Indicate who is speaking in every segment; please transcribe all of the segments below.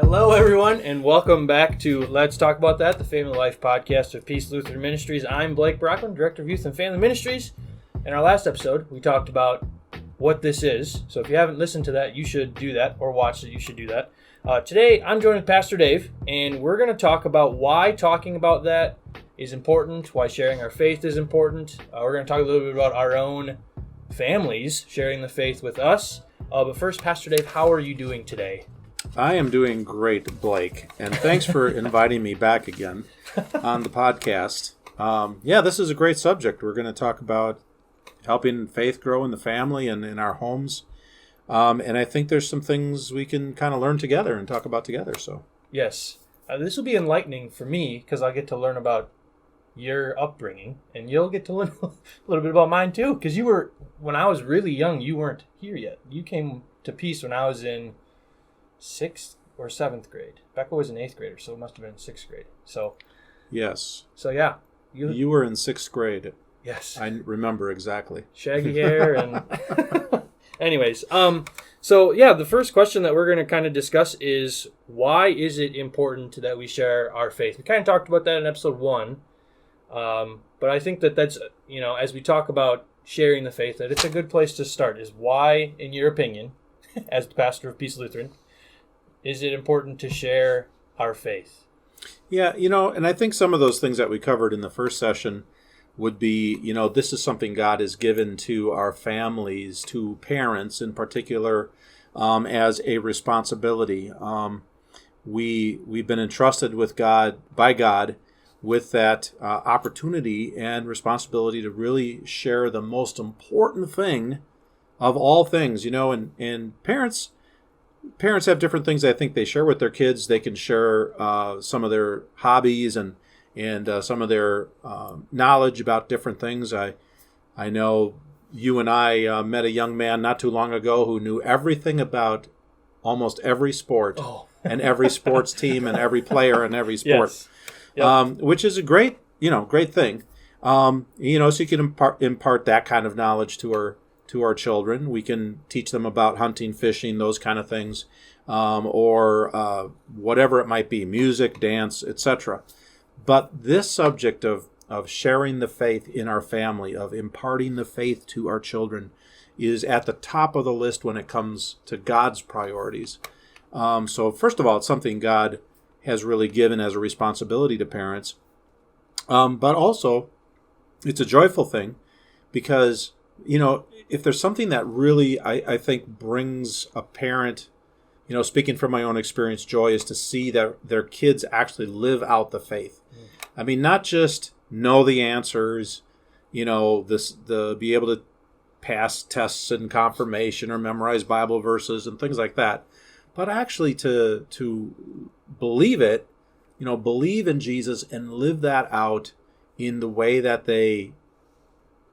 Speaker 1: Hello, everyone, and welcome back to Let's Talk About That, the Family Life podcast of Peace Lutheran Ministries. I'm Blake Brockman, Director of Youth and Family Ministries. In our last episode, we talked about what this is. So if you haven't listened to that, you should do that, or watched it, you should do that. Today, I'm joined with Pastor Dave, and we're going to talk about why talking about that is important, why sharing our faith is important. We're going to talk a little bit about our own families sharing the faith with us. But first, Pastor Dave, how are you doing today?
Speaker 2: I am doing great, Blake, and thanks for inviting me back again on the podcast. This is a great subject. We're going to talk about helping faith grow in the family and in our homes, and I think there's some things we can kind of learn together and talk about together. So
Speaker 1: yes, this will be enlightening for me because I'll get to learn about your upbringing, and you'll get to learn a little bit about mine too. Because when I was really young, you weren't here yet. You came to Peace when I was in 6th or 7th grade. Becca was an 8th grader, so it must have been 6th grade. So
Speaker 2: yes.
Speaker 1: So yeah.
Speaker 2: You were in 6th grade.
Speaker 1: Yes.
Speaker 2: I remember exactly.
Speaker 1: Shaggy hair and... Anyways, so yeah, the first question that we're going to kind of discuss is, why is it important that we share our faith? We kind of talked about that in episode 1, but I think that's, as we talk about sharing the faith, that it's a good place to start, is why, in your opinion, as the pastor of Peace Lutheran, is it important to share our faith?
Speaker 2: Yeah, and I think some of those things that we covered in the first session would be, this is something God has given to our families, to parents in particular, as a responsibility. We've been entrusted by God with that opportunity and responsibility to really share the most important thing of all things, and parents have different things I think they share with their kids. They can share some of their hobbies and some of their knowledge about different things. I know you and I met a young man not too long ago who knew everything about almost every sport and every sports team and every player in every sport,
Speaker 1: yes. Yep.
Speaker 2: Which is a great thing. So you can impart that kind of knowledge to our children. We can teach them about hunting, fishing, those kind of things, or whatever it might be, music, dance, etc. But this subject of sharing the faith in our family, of imparting the faith to our children, is at the top of the list when it comes to God's priorities. So first of all, it's something God has really given as a responsibility to parents. But also, it's a joyful thing because, if there's something that really, I think, brings a parent, speaking from my own experience, joy, is to see that their kids actually live out the faith. I mean, not just know the answers, be able to pass tests in confirmation or memorize Bible verses and things like that, but actually to believe it, believe in Jesus and live that out in the way that they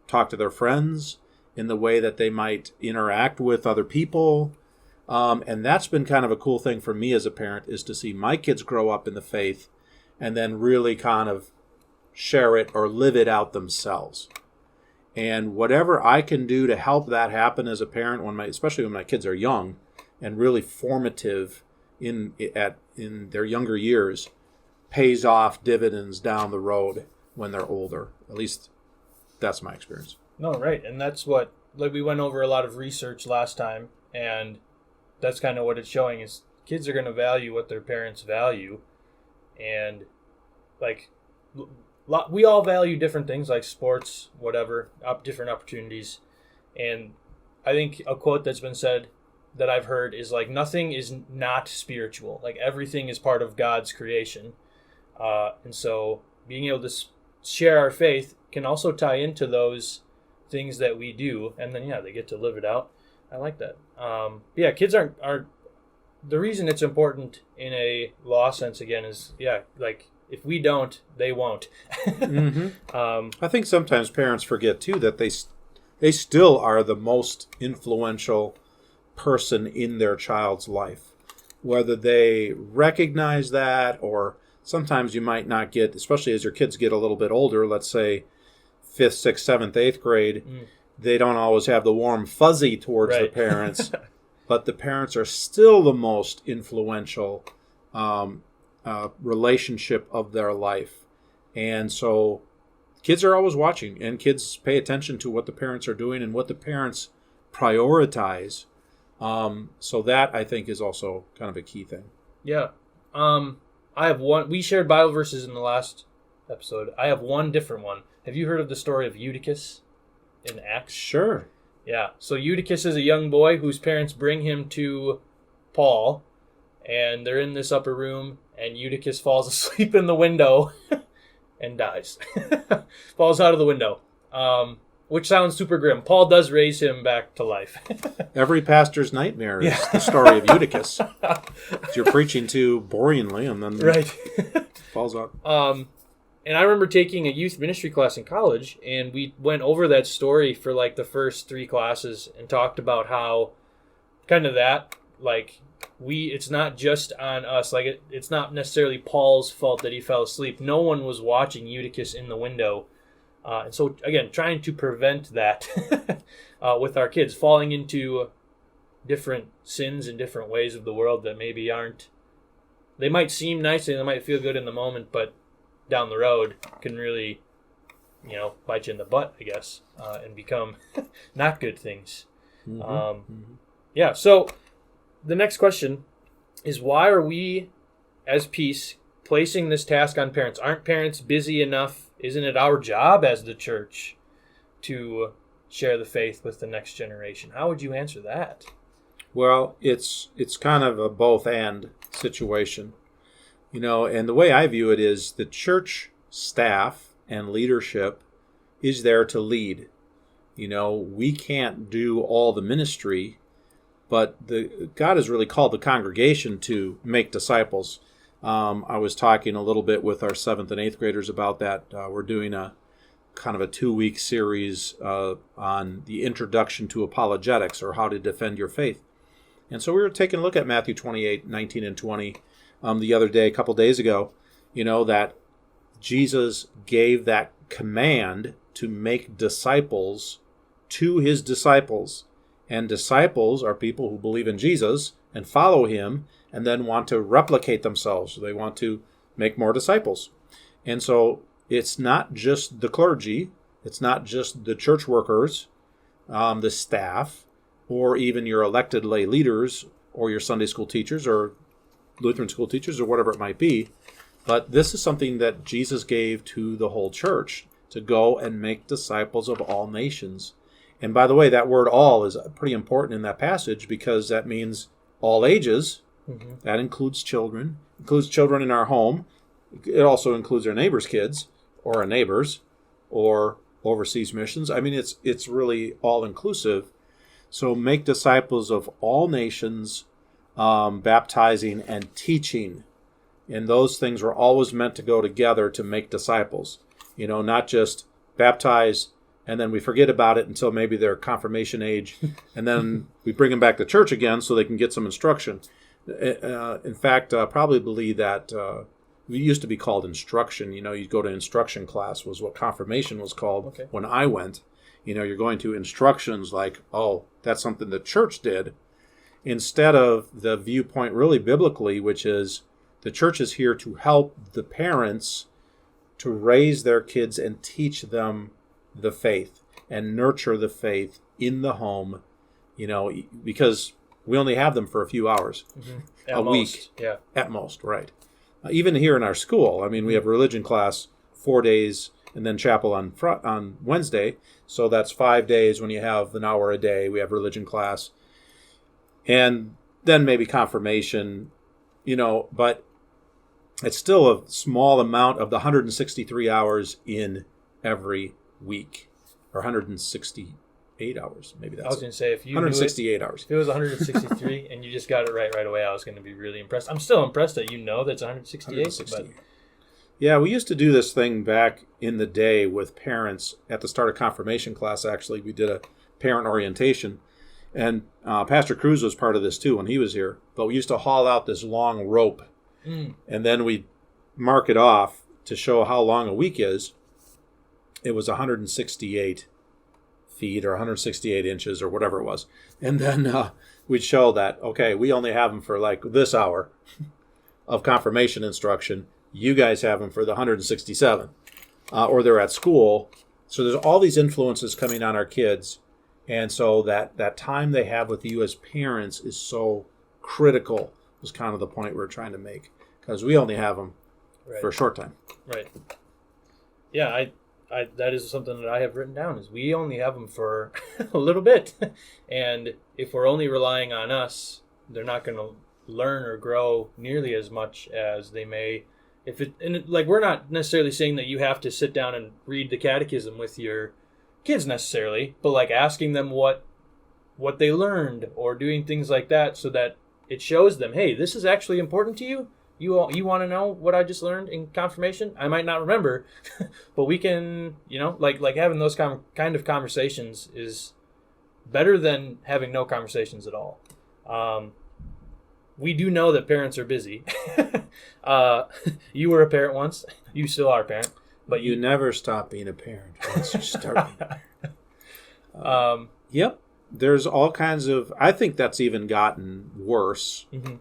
Speaker 2: talk to their friends, in the way that they might interact with other people. And that's been kind of a cool thing for me as a parent, is to see my kids grow up in the faith and then really kind of share it or live it out themselves. And whatever I can do to help that happen as a parent, especially when my kids are young and really formative in their younger years, pays off dividends down the road when they're older. At least that's my experience.
Speaker 1: No, right. And that's what, we went over a lot of research last time, and that's kind of what it's showing, is kids are going to value what their parents value. And we all value different things like sports, whatever, different opportunities. And I think a quote that's been said that I've heard is nothing is not spiritual. Everything is part of God's creation. And so being able to share our faith can also tie into those things that we do, and then they get to live it out. I like that. Kids aren't the reason it's important in a law sense again is if we don't, they won't.
Speaker 2: Mm-hmm. I think sometimes parents forget too that they still are the most influential person in their child's life, whether they recognize that, or sometimes you might not get, especially as your kids get a little bit older, let's say 5th, 6th, 7th, 8th grade, they don't always have the warm fuzzy towards the parents, but the parents are still the most influential relationship of their life. And so kids are always watching, and kids pay attention to what the parents are doing and what the parents prioritize. So that, I think, is also kind of a key thing.
Speaker 1: Yeah. I have one. We shared Bible verses in the last episode. I have one different one. Have you heard of the story of Eutychus in Acts?
Speaker 2: Sure.
Speaker 1: Yeah. So Eutychus is a young boy whose parents bring him to Paul, and they're in this upper room, and Eutychus falls asleep in the window and dies. Falls out of the window. Which sounds super grim. Paul does raise him back to life.
Speaker 2: Every pastor's nightmare is the story of Eutychus. You're preaching too boringly, and then
Speaker 1: right.
Speaker 2: falls out.
Speaker 1: And I remember taking a youth ministry class in college, and we went over that story for like the first 3 classes and talked about how kind of that, like, it's not just on us. Like, it's not necessarily Paul's fault that he fell asleep. No one was watching Eutychus in the window. And so, again, trying to prevent that with our kids, falling into different sins and different ways of the world that maybe aren't, they might seem nice and they might feel good in the moment, but down the road can really, bite you in the butt, I guess, and become not good things. Yeah, so the next question is, why are we, as Peace, placing this task on parents? Aren't parents busy enough? Isn't it our job as the church to share the faith with the next generation? How would you answer that?
Speaker 2: Well, it's kind of a both-and situation. And the way I view it is the church staff and leadership is there to lead. We can't do all the ministry, but God has really called the congregation to make disciples. I was talking a little bit with our 7th and 8th graders about that. We're doing a kind of a 2-week series on the introduction to apologetics, or how to defend your faith. And so we were taking a look at Matthew 28, 19 and 20 the other day, a couple days ago, that Jesus gave that command to make disciples to his disciples. And disciples are people who believe in Jesus and follow him, and then want to replicate themselves. They want to make more disciples. And so it's not just the clergy, it's not just the church workers, the staff, or even your elected lay leaders, or your Sunday school teachers, or Lutheran school teachers, or whatever it might be. But this is something that Jesus gave to the whole church, to go and make disciples of all nations. And by the way, that word all is pretty important in that passage, because that means all ages. Mm-hmm. That includes children in our home. It also includes our neighbors' kids, or our neighbors, or overseas missions. I mean, it's really all-inclusive. So make disciples of all nations, baptizing and teaching. And those things were always meant to go together to make disciples. Not just baptize and then we forget about it until maybe their confirmation age, and then we bring them back to church again so they can get some instruction. In fact, probably that it used to be called instruction. You'd go to instruction class, was what confirmation was called when I went. You're going to instructions like, oh, that's something the church did, instead of the viewpoint really biblically, which is the church is here to help the parents to raise their kids and teach them the faith and nurture the faith in the home, because we only have them for a few hours a week. Yeah. At most, right. Even here in our school, I mean, we have religion class 4 days and then chapel on Wednesday. So that's 5 days when you have an hour a day. We have religion class. And then maybe confirmation, but it's still a small amount of the 163 hours in every week, or 168 hours. Maybe that's.
Speaker 1: I was going to say, if you
Speaker 2: 168 hours.
Speaker 1: If it was 163 and you just got it right away, I was going to be really impressed. I'm still impressed that that's 168. But...
Speaker 2: Yeah, we used to do this thing back in the day with parents at the start of confirmation class. Actually, we did a parent orientation, and Pastor Cruz was part of this too when he was here. But we used to haul out this long rope, and then we'd mark it off to show how long a week is. It was 168 feet or 168 inches or whatever it was. And then we'd show that, okay, we only have them for like this hour. of confirmation instruction. You guys have them for the 167, or they're at school. So there's all these influences coming on our kids, and so that time they have with you as parents is so critical. Was kind of the point we're trying to make, because we only have them for a short time.
Speaker 1: Right. Yeah, I that is something that I have written down, is we only have them for a little bit. And if we're only relying on us, they're not going to learn or grow nearly as much as they may. Like, we're not necessarily saying that you have to sit down and read the catechism with your kids necessarily, but like asking them what they learned, or doing things like that, so that it shows them, hey, this is actually important to you. You want to know what I just learned in confirmation? I might not remember, but we can, like having those kind of conversations is better than having no conversations at all. We do know that parents are busy. You were a parent once. You still are a parent. But
Speaker 2: you never stop being a parent once you start being a parent. Yep. There's all kinds of... I think that's even gotten worse. Mm-hmm.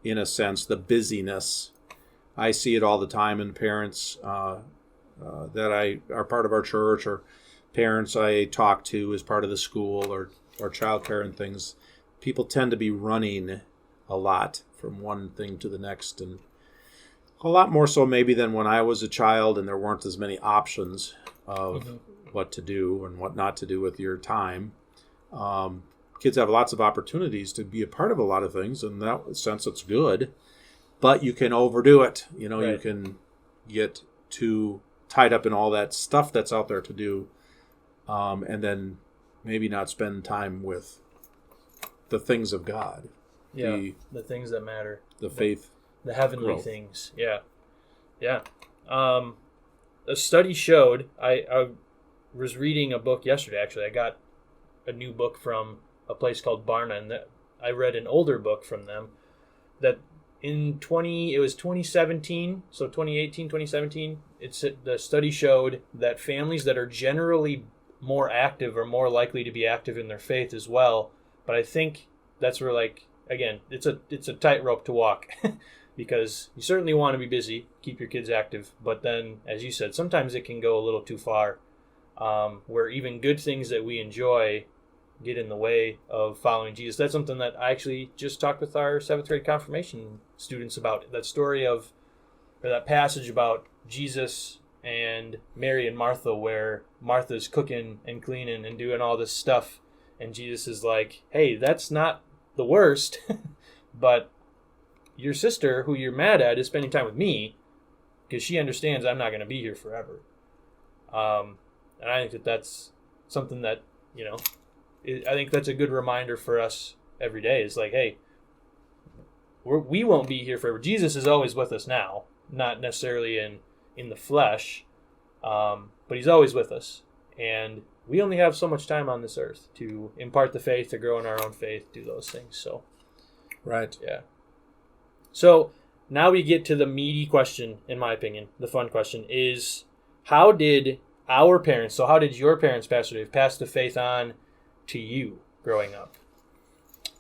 Speaker 2: In a sense, the busyness. I see it all the time in parents that are part of our church, or parents I talk to as part of the school or childcare and things. People tend to be running a lot from one thing to the next, and a lot more so maybe than when I was a child and there weren't as many options of what to do and what not to do with your time. Kids have lots of opportunities to be a part of a lot of things, in that sense it's good, but you can overdo it. Right. You can get too tied up in all that stuff that's out there to do, and then maybe not spend time with the things of God.
Speaker 1: Yeah, the things that matter.
Speaker 2: The faith.
Speaker 1: The heavenly things. Yeah. A study showed, I was reading a book yesterday, actually. I got a new book from a place called Barna, and I read an older book from them that it was 2017, so 2018, 2017, the study showed that families that are generally more active are more likely to be active in their faith as well. But I think that's where, like, again, it's a tightrope to walk because you certainly want to be busy, keep your kids active, but then, as you said, sometimes it can go a little too far, where even good things that we enjoy get in the way of following Jesus. That's something that I actually just talked with our 7th grade confirmation students about. That story or that passage about Jesus and Mary and Martha, where Martha's cooking and cleaning and doing all this stuff, and Jesus is like, hey, that's not the worst, but your sister, who you're mad at, is spending time with me because she understands I'm not going to be here forever. And I think that's something that, I think that's a good reminder for us every day. Is like, hey, we won't be here forever. Jesus is always with us now, not necessarily in the flesh, but he's always with us. And we only have so much time on this earth to impart the faith, to grow in our own faith, do those things. So,
Speaker 2: right.
Speaker 1: Yeah. So now we get to the meaty question, in my opinion. The fun question is, how did your parents, Pastor Dave, pass the faith on to you growing up?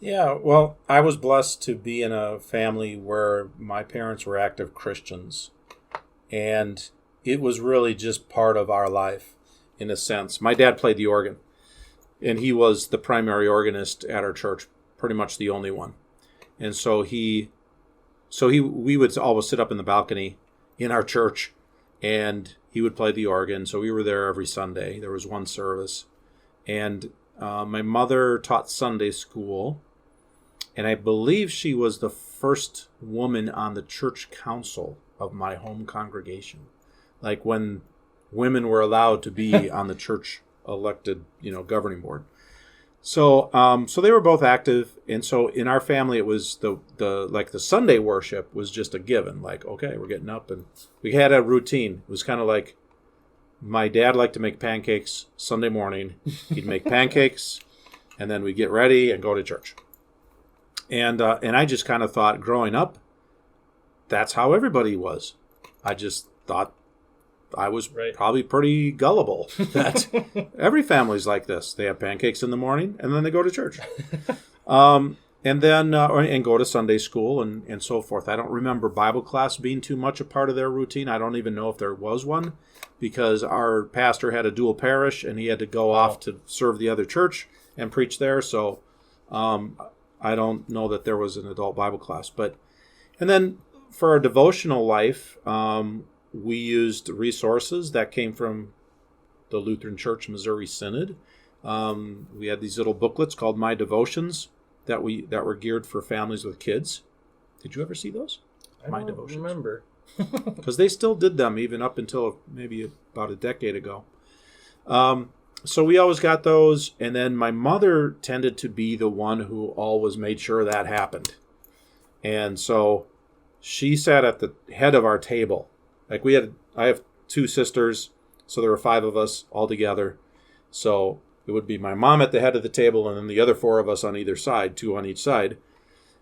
Speaker 2: Yeah, well, I was blessed to be in a family where my parents were active Christians, and it was really just part of our life, in a sense. My dad played the organ, and he was the primary organist at our church, pretty much the only one. And so we would always sit up in the balcony in our church, and he would play the organ. So we were there every Sunday. There was one service, and my mother taught Sunday school, and I believe she was the first woman on the church council of my home congregation, like when women were allowed to be on the church elected, governing board. So they were both active, and so in our family it was the Sunday worship was just a given. Like, okay, we're getting up, and we had a routine. It was kind of like, my dad liked to make pancakes Sunday morning. He'd make pancakes, and then we'd get ready and go to church. And I just kind of thought, growing up, that's how everybody was. I just thought I was probably pretty gullible that every family's like this. They have pancakes in the morning, and then they go to church. And then and go to Sunday school and so forth. I don't remember Bible class being too much a part of their routine. I don't even know if there was one, because our pastor had a dual parish and he had to go off to serve the other church and preach there. So I don't know that there was an adult Bible class. And then for our devotional life, we used resources that came from the Lutheran Church Missouri Synod. We had these little booklets called My Devotions that were geared for families with kids. Did you ever see those?
Speaker 1: I don't remember.
Speaker 2: Because they still did them even up until maybe about a decade ago. So we always got those, and then my mother tended to be the one who always made sure that happened. And so she sat at the head of our table. Like I have 2 sisters, so there were 5 of us all together. So it would be my mom at the head of the table and then the other 4 of us on either side, 2 on each side.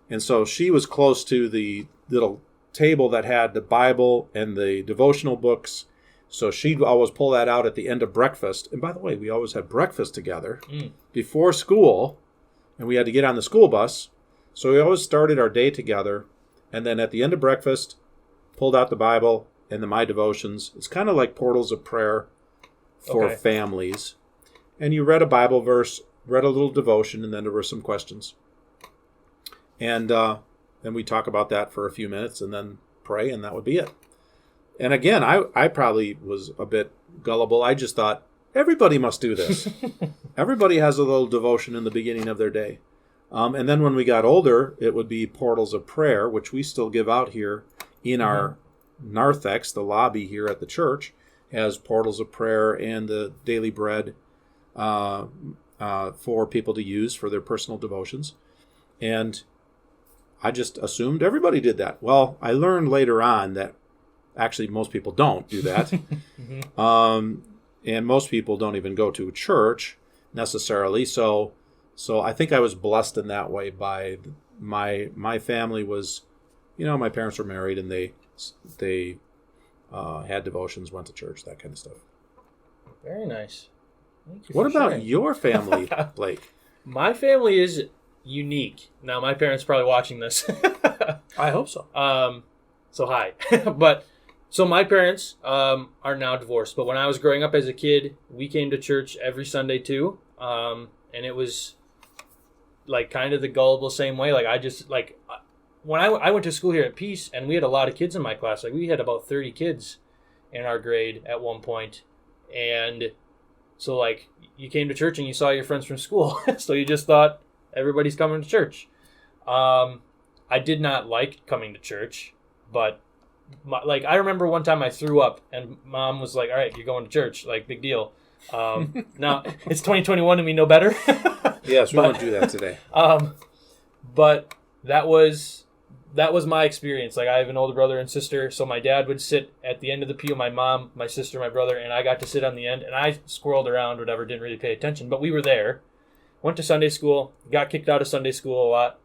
Speaker 2: And so she was close to the little table that had the Bible and the devotional books. So she'd always pull that out at the end of breakfast. And by the way, we always had breakfast together before school, and we had to get on the school bus. So we always started our day together. And then at the end of breakfast, pulled out the Bible and the My Devotions. It's kind of like portals of prayer for families. And you read a Bible verse, read a little devotion, and then there were some questions. And then we talk about that for a few minutes and then pray, and that would be it. And again, I probably was a bit gullible. I just thought, everybody must do this. Everybody has a little devotion in the beginning of their day. And then when we got older, it would be portals of prayer, which we still give out here in our narthex, the lobby here at the church, has portals of prayer and the daily bread for people to use for their personal devotions. And I just assumed everybody did that. Well, I learned later on that actually most people don't do that. And most people don't even go to a church necessarily. So I think I was blessed in that way by my family was, my parents were married and they had devotions, went to church, that kind of stuff.
Speaker 1: Very nice.
Speaker 2: What about your family, Blake?
Speaker 1: My family is unique. Now, my parents are probably watching this.
Speaker 2: I hope so.
Speaker 1: So hi. So my parents are now divorced. But when I was growing up as a kid, we came to church every Sunday too. And it was like kind of the gullible same way. Like I just like when I went to school here at Peace, and we had a lot of kids in my class. Like we had about 30 kids in our grade at one point. And so like you came to church and you saw your friends from school. So you just thought everybody's coming to church. I did not like coming to church, but I remember one time I threw up and Mom was like, all right, you're going to church. Like big deal. Now it's 2021 and we know better.
Speaker 2: Yes, we won't do that today.
Speaker 1: But that was my experience. Like I have an older brother and sister, so my dad would sit at the end of the pew, my mom, my sister, my brother, and I got to sit on the end, and I squirreled around, whatever, didn't really pay attention, but we were there. Went to Sunday school, got kicked out of Sunday school a lot.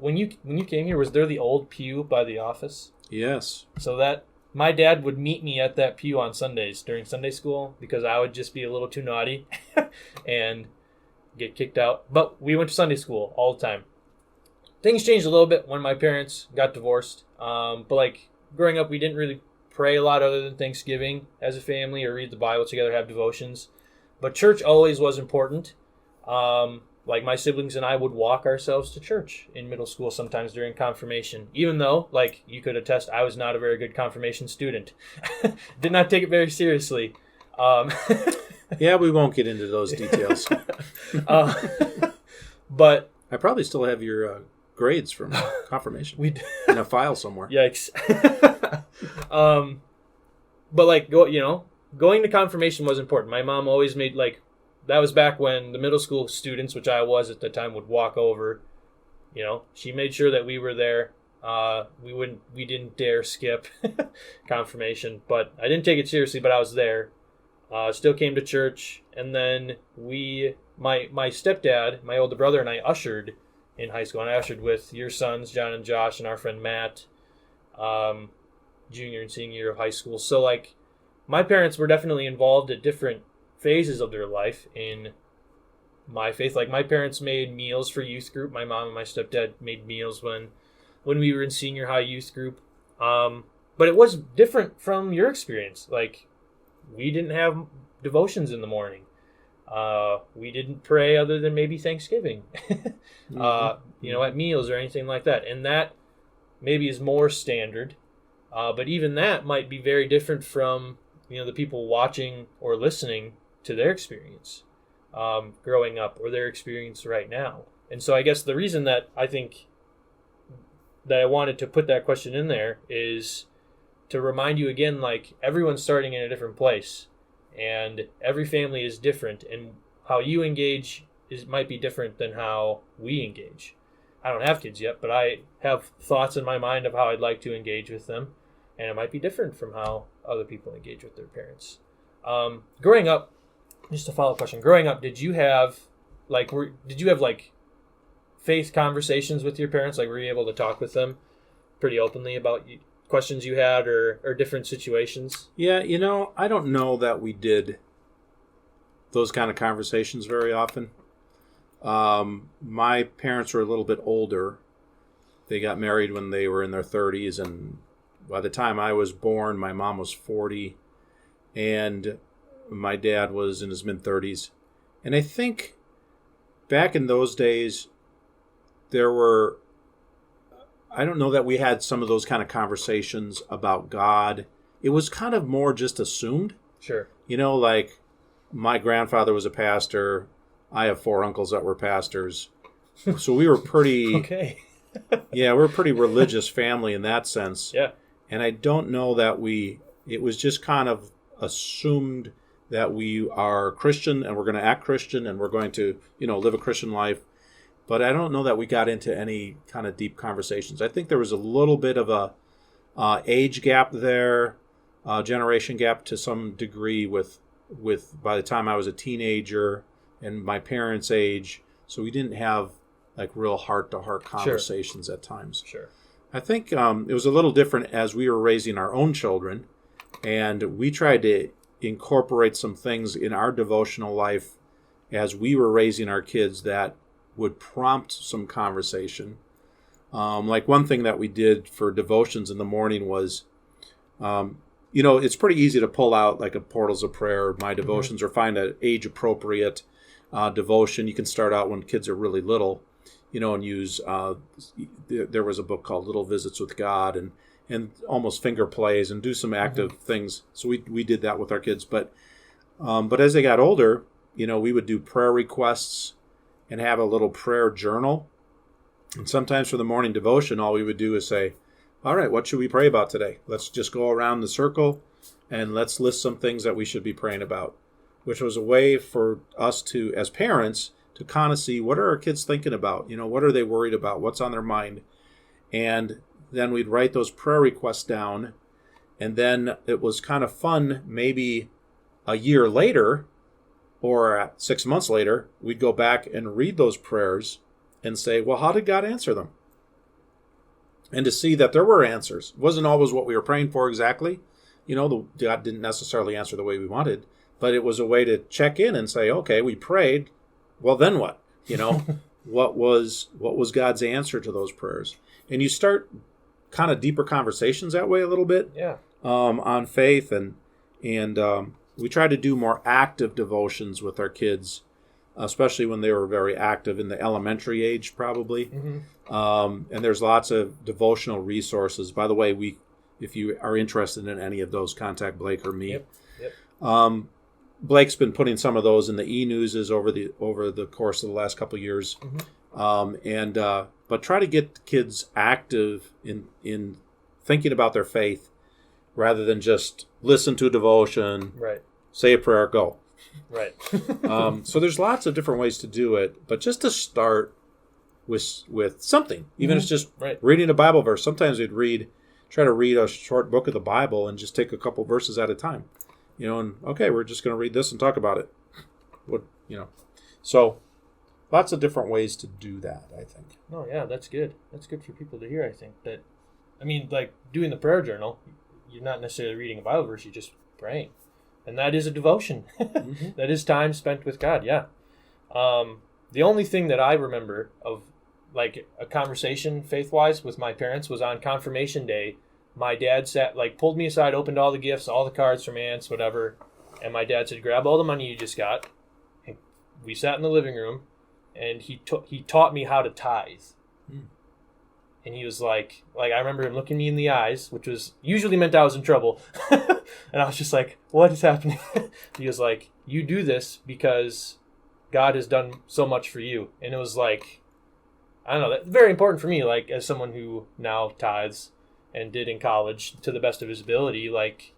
Speaker 1: When you came here, was there the old pew by the office?
Speaker 2: Yes.
Speaker 1: So that my dad would meet me at that pew on Sundays during Sunday school because I would just be a little too naughty and get kicked out. But we went to Sunday school all the time. Things changed a little bit when my parents got divorced. But like growing up, we didn't really pray a lot other than Thanksgiving as a family or read the Bible together, have devotions. But church always was important. Like my siblings and I would walk ourselves to church in middle school sometimes during confirmation, even though, like you could attest, I was not a very good confirmation student. Did not take it very seriously.
Speaker 2: Yeah, we won't get into those details.
Speaker 1: But
Speaker 2: I probably still have your grades from confirmation in a file somewhere.
Speaker 1: Yikes. But like going to confirmation was important. My mom always made that was back when the middle school students, which I was at the time, would walk over. She made sure that we were there. We didn't dare skip confirmation, but I didn't take it seriously, but I was there. Still came to church, and then my stepdad, my older brother, and I ushered in high school, and I ushered with your sons, John and Josh, and our friend Matt, junior and senior year of high school. So my parents were definitely involved at different phases of their life in my faith. Like, my parents made meals for youth group. My mom and my stepdad made meals when we were in senior high youth group. But it was different from your experience. Like, we didn't have devotions in the morning. We didn't pray other than maybe Thanksgiving, at meals or anything like that. And that maybe is more standard. But even that might be very different from, the people watching or listening to their experience growing up or their experience right now. And so I guess the reason that I think that I wanted to put that question in there is to remind you again, like, everyone's starting in a different place and every family is different, and how you engage might be different than how we engage. I don't have kids yet, but I have thoughts in my mind of how I'd like to engage with them, and it might be different from how other people engage with their parents. Growing up, just a follow-up question. Growing up, did you have faith conversations with your parents? Like, were you able to talk with them pretty openly about questions you had or different situations?
Speaker 2: Yeah, I don't know that we did those kind of conversations very often. My parents were a little bit older. They got married when they were in their 30s, and by the time I was born, my mom was 40, and my dad was in his mid-30s. And I think back in those days, I don't know that we had some of those kind of conversations about God. It was kind of more just assumed.
Speaker 1: Sure.
Speaker 2: Like, my grandfather was a pastor. I have 4 uncles that were pastors. So we were pretty...
Speaker 1: Okay.
Speaker 2: Yeah, we're a pretty religious family in that sense.
Speaker 1: Yeah.
Speaker 2: And I don't know that it was just kind of assumed that we are Christian and we're going to act Christian and we're going to, live a Christian life. But I don't know that we got into any kind of deep conversations. I think there was a little bit of a age gap there, generation gap to some degree with by the time I was a teenager and my parents' age. So we didn't have like real heart-to-heart conversations at times.
Speaker 1: Sure.
Speaker 2: I think it was a little different as we were raising our own children, and we tried to incorporate some things in our devotional life as we were raising our kids that would prompt some conversation. Like, one thing that we did for devotions in the morning was, it's pretty easy to pull out like a Portals of Prayer, My Devotions, or find an age-appropriate devotion. You can start out when kids are really little, and use, there was a book called Little Visits with God, and almost finger plays and do some active things. So we did that with our kids. But as they got older, we would do prayer requests and have a little prayer journal. And sometimes for the morning devotion, all we would do is say, all right, what should we pray about today? Let's just go around the circle and let's list some things that we should be praying about, which was a way for us to, as parents, to kind of see what are our kids thinking about? What are they worried about? What's on their mind? And then we'd write those prayer requests down. And then it was kind of fun, maybe a year later, or 6 months later, we'd go back and read those prayers and say, well, how did God answer them? And to see that there were answers. It wasn't always what we were praying for exactly. God didn't necessarily answer the way we wanted, but it was a way to check in and say, okay, we prayed. Well, then what? What was God's answer to those prayers? And you start kind of deeper conversations that way a little bit.
Speaker 1: Yeah.
Speaker 2: On faith, and we try to do more active devotions with our kids, especially when they were very active in the elementary age, probably. And there's lots of devotional resources. By the way, if you are interested in any of those, contact Blake or me.
Speaker 1: Yep.
Speaker 2: Blake's been putting some of those in the e-newses over the course of the last couple of years. But try to get the kids active in thinking about their faith, rather than just listen to a devotion,
Speaker 1: right,
Speaker 2: say a prayer, go.
Speaker 1: Right.
Speaker 2: So there's lots of different ways to do it, but just to start with something, even if it's just reading a Bible verse. Sometimes we'd try to read a short book of the Bible and just take a couple verses at a time, and okay, we're just going to read this and talk about it. So lots of different ways to do that, I think.
Speaker 1: Oh yeah, that's good. That's good for people to hear, I think. Like doing the prayer journal, you're not necessarily reading a Bible verse, you're just praying. And that is a devotion. That is time spent with God, yeah. The only thing that I remember of like a conversation faith-wise with my parents was on confirmation day. My dad pulled me aside, opened all the gifts, all the cards from aunts, whatever, and my dad said, "Grab all the money you just got." And we sat in the living room, and he taught me how to tithe. And he was like I remember him looking me in the eyes, which was usually meant I was in trouble. And I was just like, "What is happening?" He was like, "You do this because God has done so much for you." And it was like, I don't know, that's very important for me, like as someone who now tithes and did in college to the best of his ability, like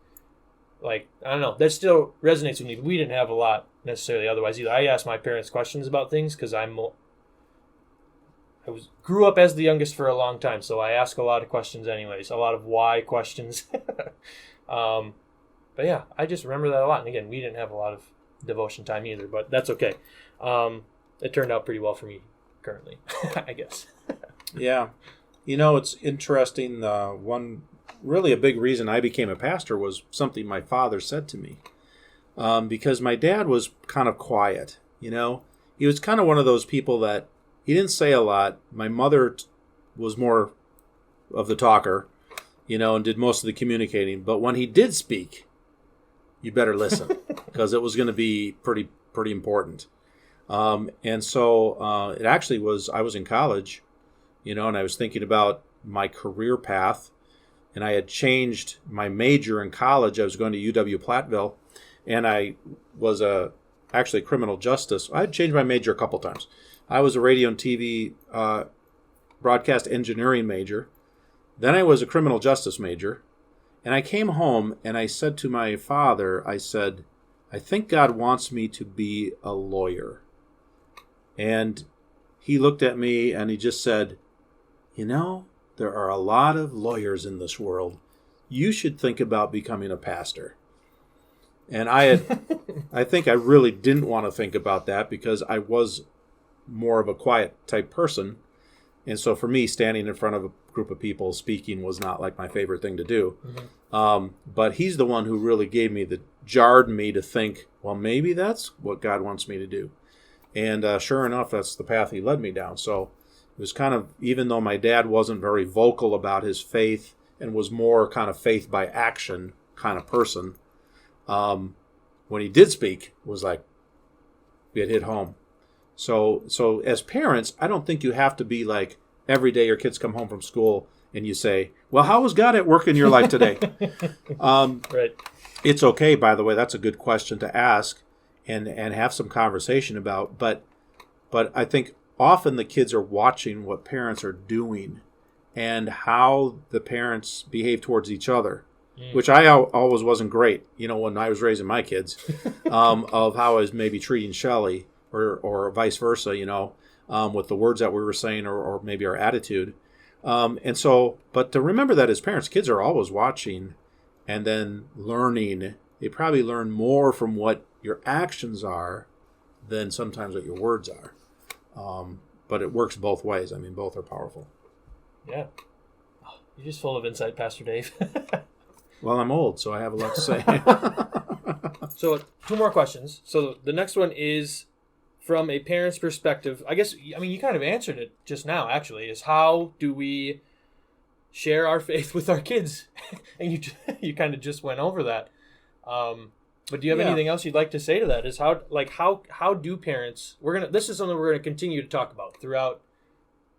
Speaker 1: I don't know, that still resonates with me. We didn't have a lot necessarily otherwise either. I asked my parents questions about things because grew up as the youngest for a long time, so I ask a lot of questions anyways, a lot of why questions. But yeah, I just remember that a lot. And again, we didn't have a lot of devotion time either, but that's okay. It turned out pretty well for me currently, I guess.
Speaker 2: Yeah. It's interesting. Really a big reason I became a pastor was something my father said to me. Because my dad was kind of quiet, He was kind of one of those people that he didn't say a lot. My mother was more of the talker, and did most of the communicating. But when he did speak, you better listen because it was going to be pretty important. And so it actually was, I was in college, and I was thinking about my career path, and I had changed my major in college. I was going to UW Platteville, and I was actually criminal justice. I had changed my major a couple times. I was a radio and TV broadcast engineering major. Then I was a criminal justice major. And I came home and I said to my father, I said, "I think God wants me to be a lawyer." And he looked at me and he just said, "There are a lot of lawyers in this world. You should think about becoming a pastor." And I think I really didn't want to think about that because I was more of a quiet type person. And so for me, standing in front of a group of people speaking was not like my favorite thing to do. Mm-hmm. But he's the one who really jarred me to think, well, maybe that's what God wants me to do. And sure enough, that's the path he led me down. So it was kind of, even though my dad wasn't very vocal about his faith and was more kind of faith by action kind of person, when he did speak, it was like it hit home. So as parents, I don't think you have to be like every day your kids come home from school and you say, "Well, how was God at work in your life today?"
Speaker 1: Right.
Speaker 2: It's okay, by the way. That's a good question to ask and have some conversation about. But I think often the kids are watching what parents are doing and how the parents behave towards each other, which I always wasn't great, when I was raising my kids, of how I was maybe treating Shelley. Or vice versa, with the words that we were saying or maybe our attitude. But to remember that as parents, kids are always watching and then learning. They probably learn more from what your actions are than sometimes what your words are. But it works both ways. I mean, both are powerful.
Speaker 1: Yeah. Oh, you're just full of insight, Pastor Dave.
Speaker 2: Well, I'm old, so I have a lot to say.
Speaker 1: So 2 more questions. So the next one is, from a parent's perspective, you kind of answered it just now, actually, is how do we share our faith with our kids? And you kind of just went over that. But do you have anything else you'd like to say to that? Is how do parents, this is something we're going to continue to talk about throughout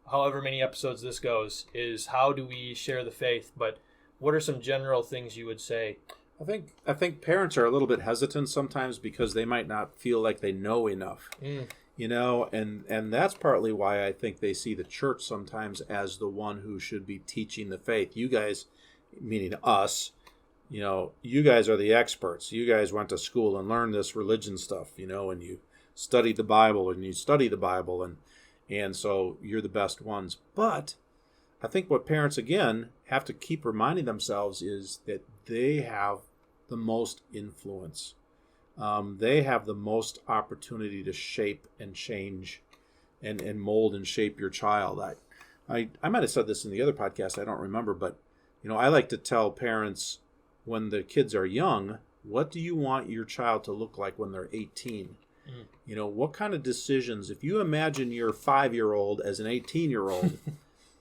Speaker 1: however many episodes this goes, is how do we share the faith? But what are some general things you would say?
Speaker 2: I think parents are a little bit hesitant sometimes because they might not feel like they know enough, and that's partly why I think they see the church sometimes as the one who should be teaching the faith. You guys, meaning us, you guys are the experts. You guys went to school and learned this religion stuff, and you studied the Bible and you study the Bible, and so you're the best ones. But I think what parents, again, have to keep reminding themselves is that they have the most influence. They have the most opportunity to shape and change and mold and shape your child. I might have said this in the other podcast, I don't remember, but I like to tell parents when the kids are young, what do you want your child to look like when they're 18? What kind of decisions, if you imagine your 5-year-old as an 18-year-old,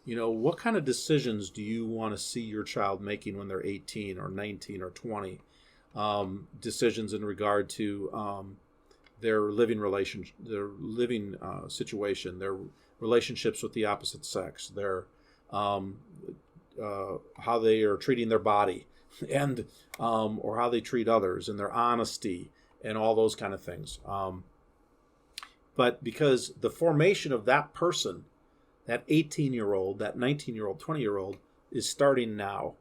Speaker 2: what kind of decisions do you want to see your child making when they're 18 or 19 or 20? Decisions in regard to their living situation, their relationships with the opposite sex, their how they are treating their body, and or how they treat others, and their honesty, and all those kind of things. But because the formation of that person, that 18-year-old, that 19-year-old, 20-year-old, is starting now.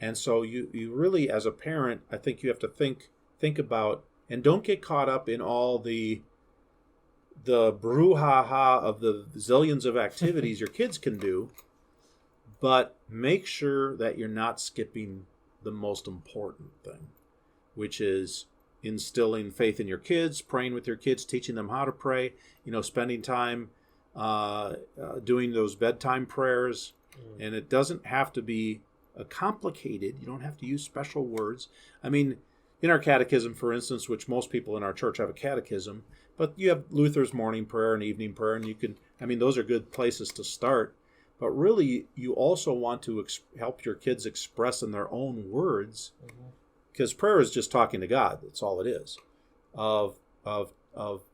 Speaker 2: And so you really, as a parent, I think you have to think about, and don't get caught up in all the brouhaha of the zillions of activities your kids can do, but make sure that you're not skipping the most important thing, which is instilling faith in your kids, praying with your kids, teaching them how to pray, spending time doing those bedtime prayers. And it doesn't have to be complicated. You don't have to use special words. I mean, in our catechism, for instance, which most people in our church have a catechism, but you have Luther's morning prayer and evening prayer, and those are good places to start. But really, you also want to help your kids express in their own words, because prayer is just talking to God. That's all it is, of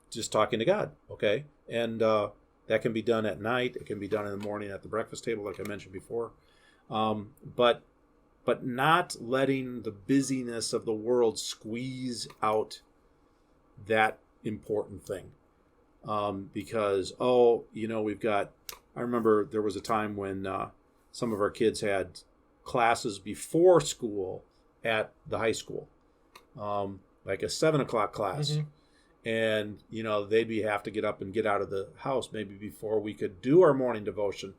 Speaker 2: just talking to God. Okay, and that can be done at night. It can be done in the morning at the breakfast table, like I mentioned before. But not letting the busyness of the world squeeze out that important thing. Because we've got. I remember there was a time when some of our kids had classes before school at the high school, like a 7:00 class. And, they'd have to get up and get out of the house maybe before we could do our morning devotion.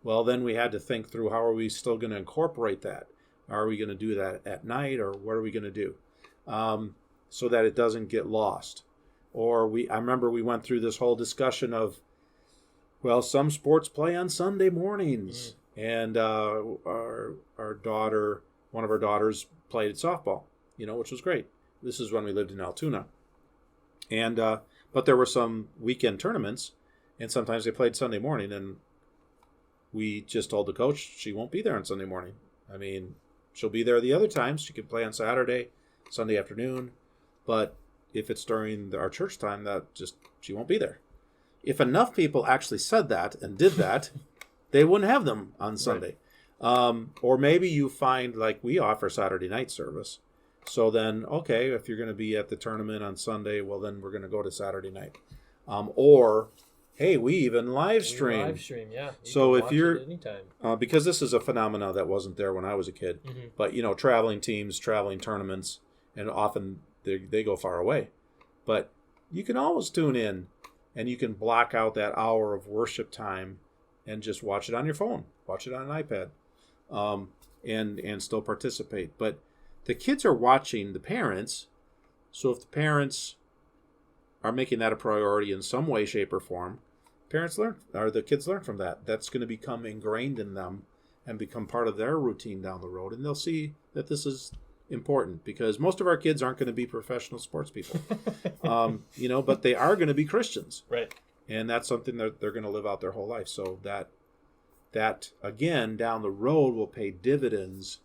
Speaker 2: Well, then we had to think through, how are we still going to incorporate that? Are we going to do that at night, or what are we going to do? So that it doesn't get lost. Or I remember we went through this whole discussion of, some sports play on Sunday mornings. And our daughter, one of our daughters, played softball, which was great. This is when we lived in Altoona. And but there were some weekend tournaments, and sometimes they played Sunday morning, and we just told the coach she won't be there on Sunday morning. I mean, she'll be there the other times. She can play on Saturday, Sunday afternoon, but if it's during our church time, she won't be there. If enough people actually said that and did that, they wouldn't have them on Sunday. Right. Or maybe you find, like we offer Saturday night service. So then, okay, if you're going to be at the tournament on Sunday, well, then we're going to go to Saturday night. Or, hey, we even live stream.
Speaker 1: Live stream, yeah.
Speaker 2: So if you're, because this is a phenomenon that wasn't there when I was a kid, but, traveling teams, traveling tournaments, and often they go far away. But you can always tune in, and you can block out that hour of worship time and just watch it on your phone, watch it on an iPad, and still participate. But the kids are watching the parents, so if the parents are making that a priority in some way, shape, or form, the kids learn from that. That's going to become ingrained in them and become part of their routine down the road, and they'll see that this is important, because most of our kids aren't going to be professional sports people, but they are going to be Christians,
Speaker 1: right?
Speaker 2: And that's something that they're going to live out their whole life. So that again down the road will pay dividends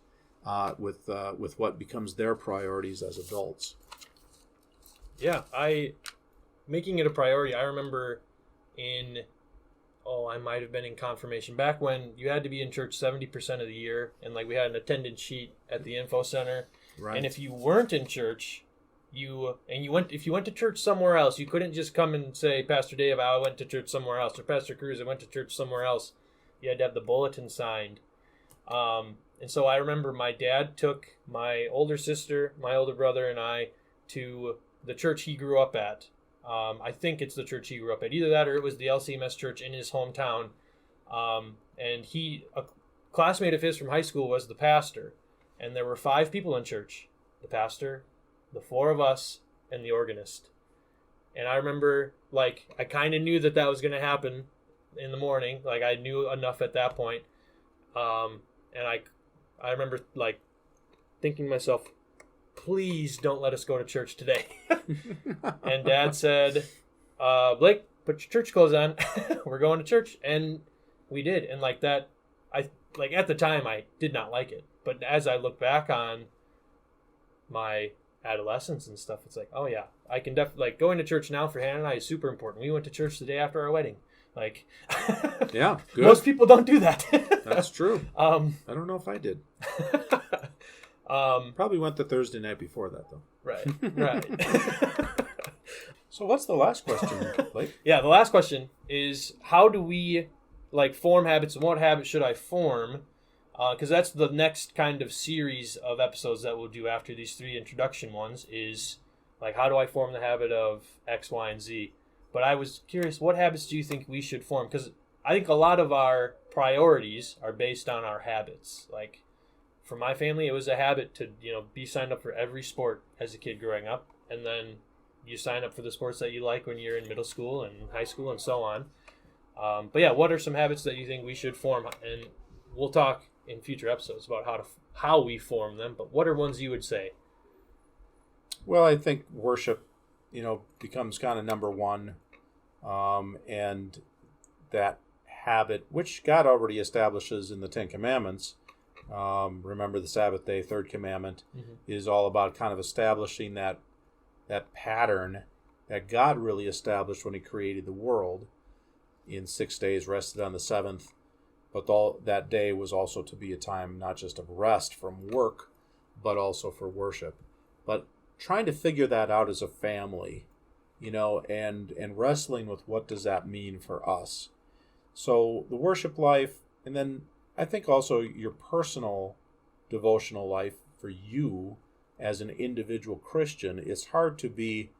Speaker 2: with what becomes their priorities as adults.
Speaker 1: Yeah, making it a priority. I remember I might have been in confirmation back when you had to be in church 70% of the year, and we had an attendance sheet at the info center. Right. And if you weren't in church, if you went to church somewhere else, you couldn't just come and say, Pastor Dave, I went to church somewhere else, or Pastor Cruz, I went to church somewhere else. You had to have the bulletin signed. And so I remember my dad took my older sister, my older brother, and I to the church he grew up at. I think it's the church he grew up at. Either that or it was the LCMS church in his hometown. And a classmate of his from high school was the pastor. And there were 5 people in church. The pastor, the 4 of us, and the organist. And I remember, I kind of knew that was going to happen in the morning. I knew enough at that point. And I remember, thinking to myself, please don't let us go to church today. And Dad said, Blake, put your church clothes on. We're going to church. And we did. And like that, at the time, I did not like it. But as I look back on my adolescence and stuff, it's like, oh yeah, I can definitely, like, going to church now for Hannah and I is super important. We went to church the day after our wedding. Like,
Speaker 2: yeah, good.
Speaker 1: Most people don't do that.
Speaker 2: That's true. I don't know if I did. Probably went the Thursday night before that, though.
Speaker 1: Right.
Speaker 2: So what's the last question, Blake?
Speaker 1: Yeah, the last question is, how do we, like, form habits, and what habits should I form? Because that's the next kind of series of episodes that we'll do after these 3 introduction ones is, like, how do I form the habit of X, Y, and Z? But I was curious, what habits do you think we should form? Because I think a lot of our priorities are based on our habits. Like, for my family, it was a habit to, be signed up for every sport as a kid growing up. And then you sign up for the sports that you like when you're in middle school and high school and so on. But yeah, what are some habits that you think we should form? And we'll talk in future episodes about how we form them. But what are ones you would say?
Speaker 2: Well, I think worship, becomes kind of number one. And that habit, which God already establishes in the 10 Commandments, remember the Sabbath day, 3rd commandment, is all about kind of establishing that pattern that God really established when he created the world. In 6 days, rested on the 7th. But that day was also to be a time not just of rest from work, but also for worship. But trying to figure that out as a family, and wrestling with what does that mean for us. So the worship life, and then I think also your personal devotional life for you as an individual Christian. It's hard to be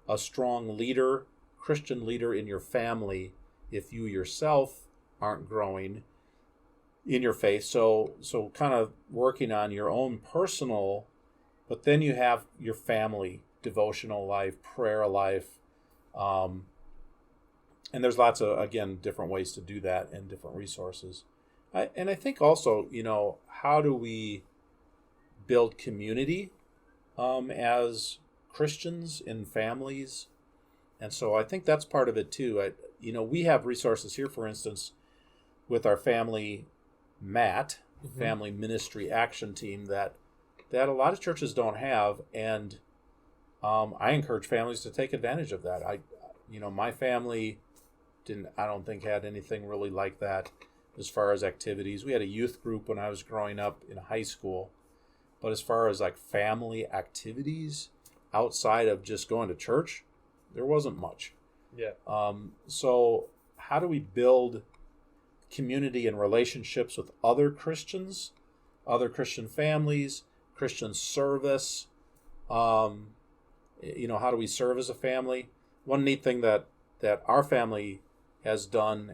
Speaker 2: a strong leader, Christian leader in your family if you yourself aren't growing in your faith. So kind of working on your own personal, but then you have your family devotional life, prayer life, and there's lots of, again, different ways to do that and different resources. And I think also, how do we build community as Christians in families? And so I think that's part of it too. We have resources here, for instance, with our family MAT, Family Ministry Action Team, that a lot of churches don't have, and I encourage families to take advantage of that. My family I don't think had anything really like that as far as activities. We had a youth group when I was growing up in high school, but as far as like family activities outside of just going to church, there wasn't much.
Speaker 1: Yeah.
Speaker 2: So how do we build community and relationships with other Christians, other Christian families, Christian service? How do we serve as a family? One neat thing that our family has done,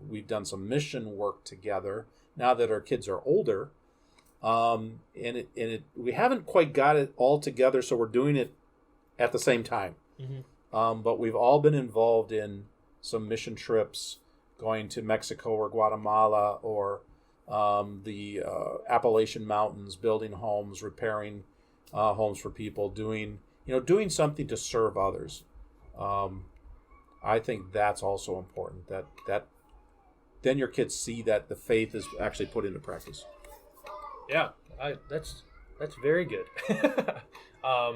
Speaker 2: we've done some mission work together now that our kids are older. We haven't quite got it all together, so we're doing it at the same time. But we've all been involved in some mission trips, going to Mexico or Guatemala or the Appalachian Mountains, building homes, repairing homes for people, doing something to serve others. I think that's also important, that then your kids see that the faith is actually put into practice.
Speaker 1: Yeah, that's very good. I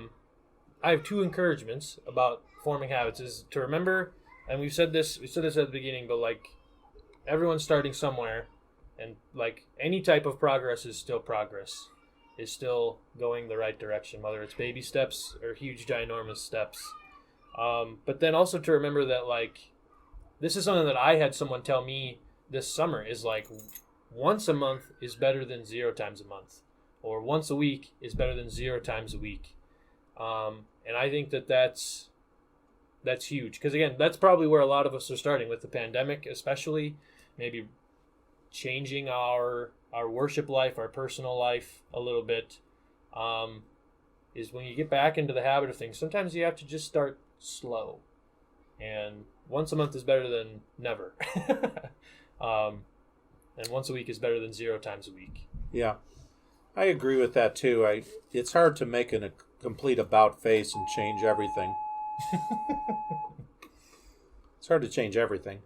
Speaker 1: have 2 encouragements about forming habits: is to remember, and we said this at the beginning, but like, everyone's starting somewhere, and like any type of progress is still progress, is still going the right direction, whether it's baby steps or huge ginormous steps. But then also to remember that, like, this is something that I had someone tell me this summer, is like, once a month is better than 0 times a month, or once a week is better than 0 times a week. And I think that's huge, because again, that's probably where a lot of us are starting with the pandemic, especially maybe changing our worship life, our personal life a little bit. Is when you get back into the habit of things, sometimes you have to just start slow, and once a month is better than never. And once a week is better than 0 times a week.
Speaker 2: Yeah. I agree with that too. It's hard to make a complete about face and change everything. It's hard to change everything,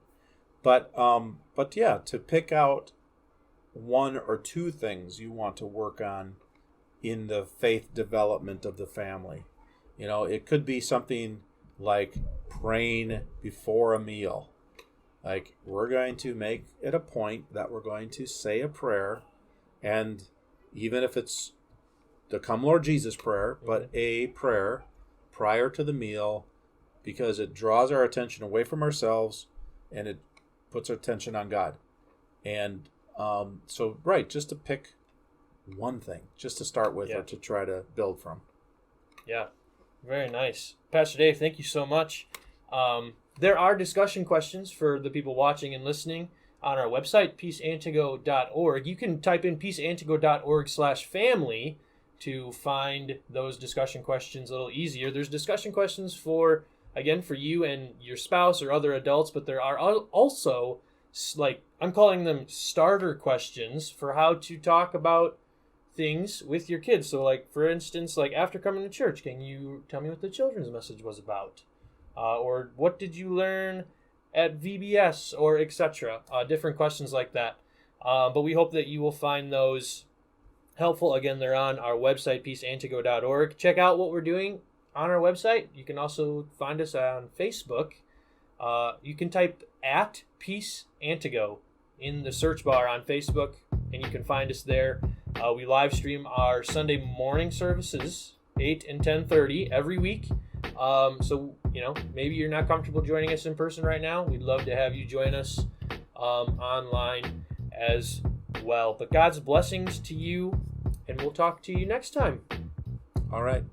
Speaker 2: but yeah, to pick out one or two things you want to work on in the faith development of the family. It could be something like praying before a meal. Like, we're going to make it a point that we're going to say a prayer, and even if it's the Come Lord Jesus prayer, but a prayer prior to the meal, because it draws our attention away from ourselves and it puts our attention on God. And just to pick one thing, just to start with, or to try to build from. Yeah.
Speaker 1: Very nice. Pastor Dave, thank you so much. There are discussion questions for the people watching and listening on our website, peaceantigo.org. You can type in peaceantigo.org/family to find those discussion questions a little easier. There's discussion questions for you and your spouse or other adults, but there are also, I'm calling them starter questions for how to talk about things with your kids. So, for instance, after coming to church, can you tell me what the children's message was about? Or what did you learn at VBS, or etc.? Different questions like that. But we hope that you will find those helpful. Again, they're on our website, peaceantigo.org. Check out what we're doing on our website. You can also find us on Facebook. You can type @Peace Antigo in the search bar on Facebook, and you can find us there. We live stream our Sunday morning services, 8 and 10:30 every week. So, maybe you're not comfortable joining us in person right now. We'd love to have you join us online as well. But God's blessings to you, and we'll talk to you next time.
Speaker 2: All right.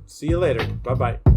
Speaker 2: See you later. Bye-bye.